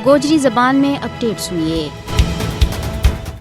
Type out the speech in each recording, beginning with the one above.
गोजरी ज़बान में अपडेट सुनिए।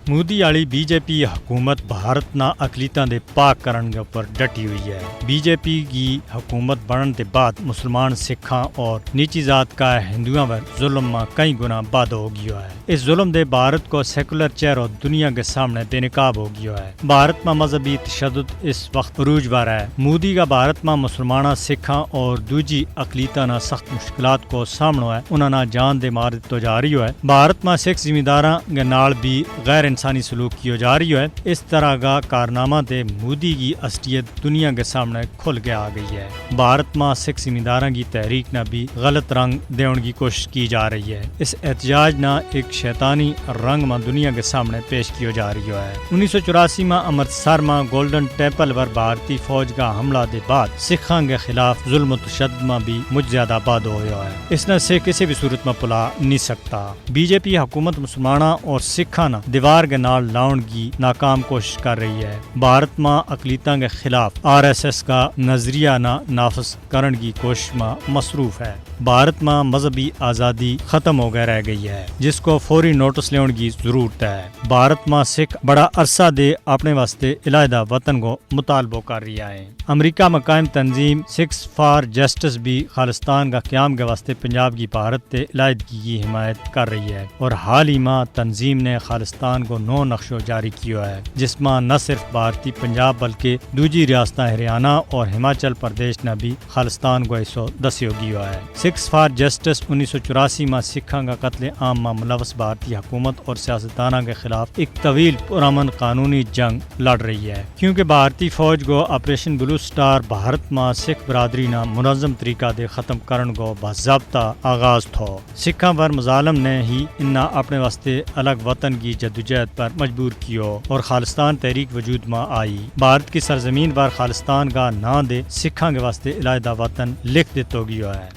मोदी वाली बीजेपी हुकूमत भारत ना अकलीतां दे पाक करन के ऊपर डटी हुई है। बीजेपी की हुकूमत बनने के बाद मुसलमान सिखा और नीची जात का हिंदुओं पर जुल्म में कई गुना बाद हो गया है। इस जुल्म दे भारत को सेकुलर चेहरा दुनिया के सामने बेनकाब हो गया है। भारत में मजहबी तशद्दुद इस वक्त अरूज पर है। मोदी का भारत में मुसलमान सिखा और दूजी अकलीता ना सख्त मुश्किलात को सामना है। उन्होंने जान दे मार तो जा रही है। भारत में सिख जिम्मेदारा के नाल भी गैर इंसानी सलूक किया जा रही है। इस तरह का कारनामा दे मोदी की असलियत दुनिया के सामने खुल के आ गई है। भारत में सिख जिम्मेदारा की तहरीक न भी गलत रंग देने की कोशिश की जा रही है। इस एहतजाज न एक शैतानी रंग में दुनिया के सामने पेश किया जा रही है। 1984 में अमृतसर में गोल्डन टेम्पल पर भारतीय फौज का हमला के बाद सिखा के खिलाफ जुल्म तशद्दुद में भी मुझ ज्यादा बाद हो गया है। इसने से किसी भी सूरत में भुला नहीं सकता। बीजेपी हुकूमत मुसलमाना और सिखा न दीवार के नाल लाउन की नाकाम कोशिश कर रही है। भारत में अकलीता के खिलाफ RSS का नजरिया नाफज करने की कोशिश में मसरूफ है। भारत में मजहबी आज़ादी खत्म हो गए रह गई है, जिसको फौरी नोटिस लेने की जरूरत है। भारत में सिख बड़ा अरसा दे अपने वास्ते इलायदा वतन को मुतालबो कर रही है। अमरीका में कायम तंजीम सिक्स फॉर जस्टिस भी खालिस्तान का क्याम के वास्ते पंजाब की भारत ते इलायदगी की हिमायत कर रही है और हाल ही में तंजीम ने खालिस्तान को नौ नक्शो जारी किया है, जिसमें न सिर्फ भारतीय पंजाब बल्कि दूसरी रियासत हरियाणा और हिमाचल प्रदेश ने भी खालिस्तान को हिस्सों दसियो गया है। सिक्स फॉर जस्टिस 1984 में सिखा का कत्ले आम में मुलवस भारतीय हुकूमत और सियासतदाना के खिलाफ एक तवील पुरअमन कानूनी जंग लड़ रही है, क्योंकि भारतीय फौज को ऑपरेशन ब्लू स्टार भारत में सिख बरादरी ना मुनज़्ज़म तरीका दे खत्म करने को बाज़ाब्ता आगाज थो। सिखा पर मुजालम ने ही इन्ना अपने वास्ते अलग वतन की जद्दोजहद पर मजबूर कियो और खालिस्तान तहरीक वजूद में आई। भारत की सरजमीन पर खालिस्तान का ना दे सिखा के वास्ते इलायदा वतन लिख दितो गया है।